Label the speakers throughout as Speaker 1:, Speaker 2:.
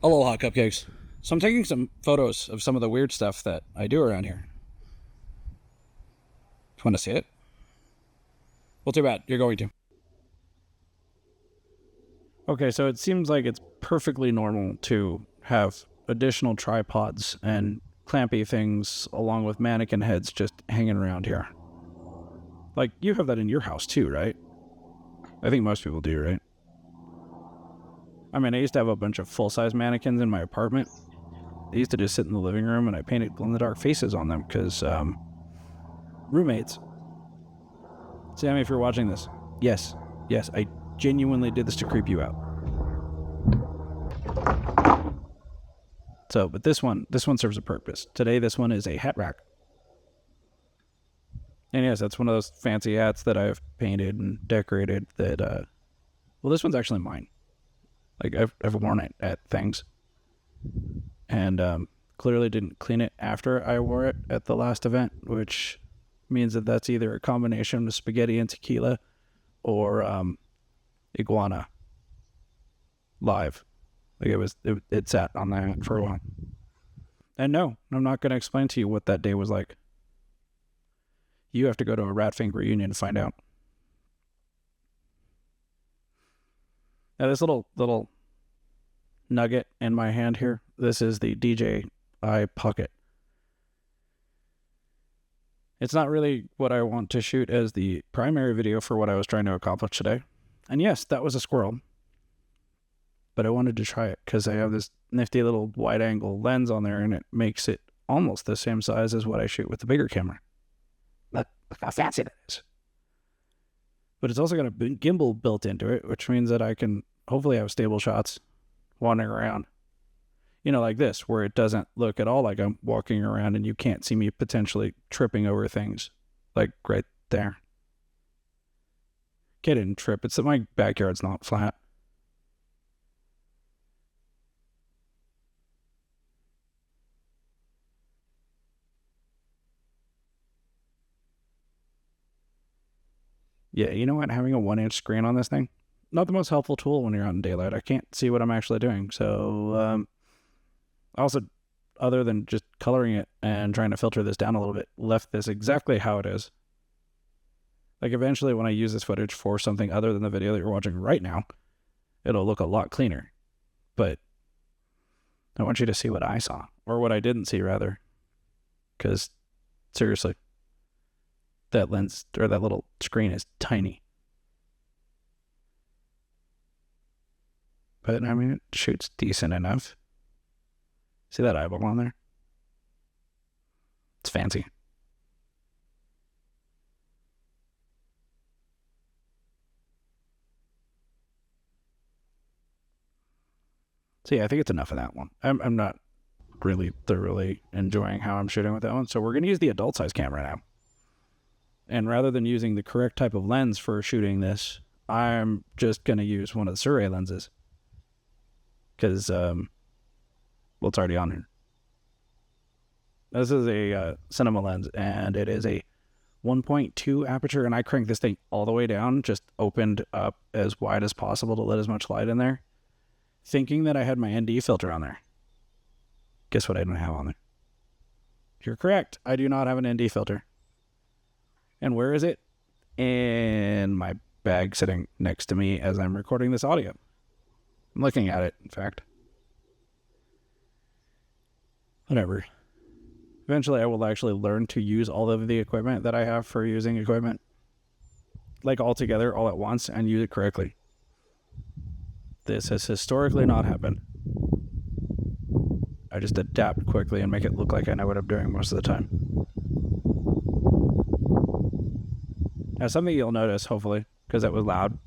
Speaker 1: Aloha, cupcakes. So I'm taking some photos of some of the weird stuff that I do around here. Want to see it? Well, too bad. You're going to. Okay, so it seems like it's perfectly normal to have additional tripods and clampy things along with mannequin heads just hanging around here. Like, you have that in your house too, right? I think most people do, right? I mean, I used to have a bunch of full-size mannequins in my apartment. They used to just sit in the living room and I painted glow-in-the-dark faces on them because, roommates. Sammy, if you're watching this, yes, I genuinely did this to creep you out. So, but this one serves a purpose. Today, this one is a hat rack. And yes, that's one of those fancy hats that I've painted and decorated that, well, this one's actually mine. Like, I've worn it at things. And clearly didn't clean it after I wore it at the last event, which means that that's either a combination of spaghetti and tequila or iguana live. Like it sat on that for a while. And no, I'm not going to explain to you what that day was like. You have to go to a Ratfink reunion to find out. Now this little nugget in my hand here, this is the DJI Pocket. It's not really what I want to shoot as the primary video for what I was trying to accomplish today. And yes, that was a squirrel. But I wanted to try it because I have this nifty little wide angle lens on there and it makes it almost the same size as what I shoot with the bigger camera. Look how fancy that is. But it's also got a gimbal built into it, which means that I can hopefully have stable shots wandering around. You know, like this, where it doesn't look at all like I'm walking around and you can't see me potentially tripping over things. Like right there. Okay, I didn't trip. It's that my backyard's not flat. Yeah, you know what? Having a 1-inch screen on this thing, not the most helpful tool when you're out in daylight. I can't see what I'm actually doing. So, also, other than just coloring it and trying to filter this down a little bit, left this exactly how it is. Like eventually when I use this footage for something other than the video that you're watching right now, it'll look a lot cleaner. But I want you to see what I saw, or what I didn't see rather. Because seriously, that lens or that little screen is tiny. But I mean, it shoots decent enough. See that eyeball on there? It's fancy. So yeah, I think it's enough of that one. I'm not really thoroughly enjoying how I'm shooting with that one. So we're going to use the adult size camera now. And rather than using the correct type of lens for shooting this, I'm just going to use one of the Surrey lenses. Because, well, it's already on here. This is a cinema lens, and it is a 1.2 aperture, and I cranked this thing all the way down, just opened up as wide as possible to let as much light in there, thinking that I had my ND filter on there. Guess what I don't have on there? You're correct. I do not have an ND filter. And where is it? In my bag sitting next to me as I'm recording this audio. I'm looking at it, in fact. Whatever. Eventually, I will actually learn to use all of the equipment that I have for using equipment. Like all together, all at once, and use it correctly. This has historically not happened. I just adapt quickly and make it look like I know what I'm doing most of the time. Now, something you'll notice, hopefully, because that was loud,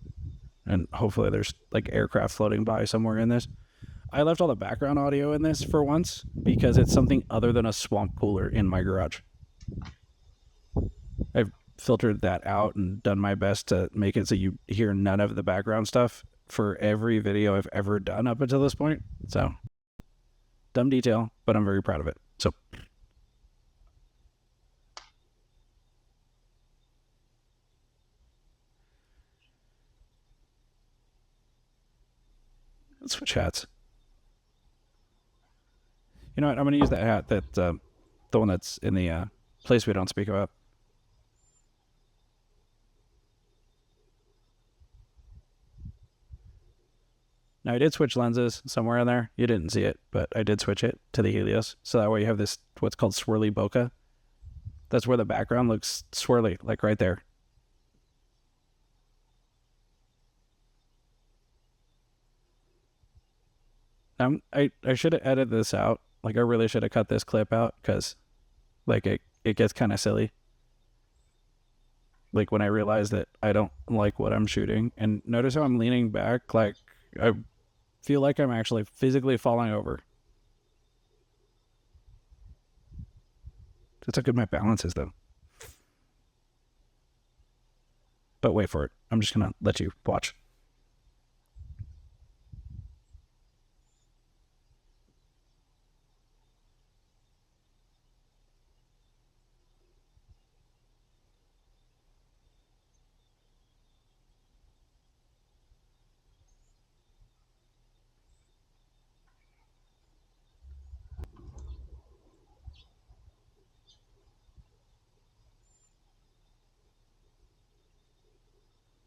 Speaker 1: and hopefully there's like aircraft floating by somewhere in this. I left all the background audio in this for once because it's something other than a swamp cooler in my garage. I've filtered that out and done my best to make it so you hear none of the background stuff for every video I've ever done up until this point. So, dumb detail, but I'm very proud of it. So, let's switch hats. You know what? I'm going to use that hat, the one that's in the place we don't speak about. Now, I did switch lenses somewhere in there. You didn't see it, but I did switch it to the Helios. So that way you have this, what's called swirly bokeh. That's where the background looks swirly, like right there. I should have edited this out. Like, I really should have cut this clip out because, like, it gets kind of silly. Like, when I realize that I don't like what I'm shooting. And notice how I'm leaning back. Like, I feel like I'm actually physically falling over. That's how good my balance is, though. But wait for it. I'm just going to let you watch.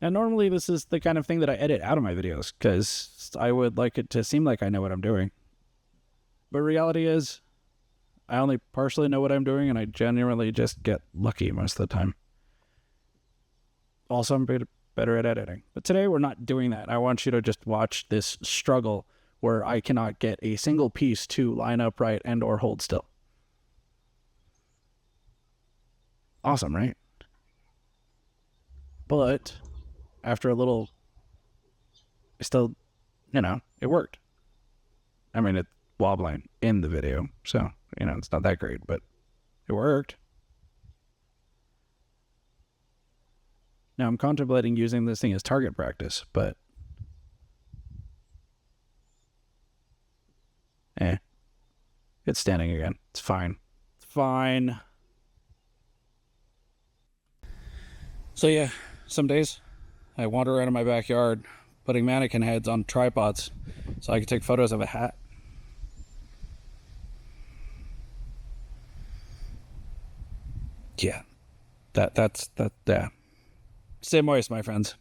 Speaker 1: And normally this is the kind of thing that I edit out of my videos because I would like it to seem like I know what I'm doing. But reality is, I only partially know what I'm doing, and I genuinely just get lucky most of the time. Also, I'm better at editing. But today we're not doing that. I want you to just watch this struggle where I cannot get a single piece to line up right and or hold still. Awesome, right? But after a little, still, it worked. I mean, it's wobbling in the video, so, it's not that great, but it worked. Now, I'm contemplating using this thing as target practice, but it's standing again. It's fine. It's fine. So yeah, some days I wander around in my backyard putting mannequin heads on tripods so I can take photos of a hat. Yeah, that's that. Yeah. Stay moist, my friends.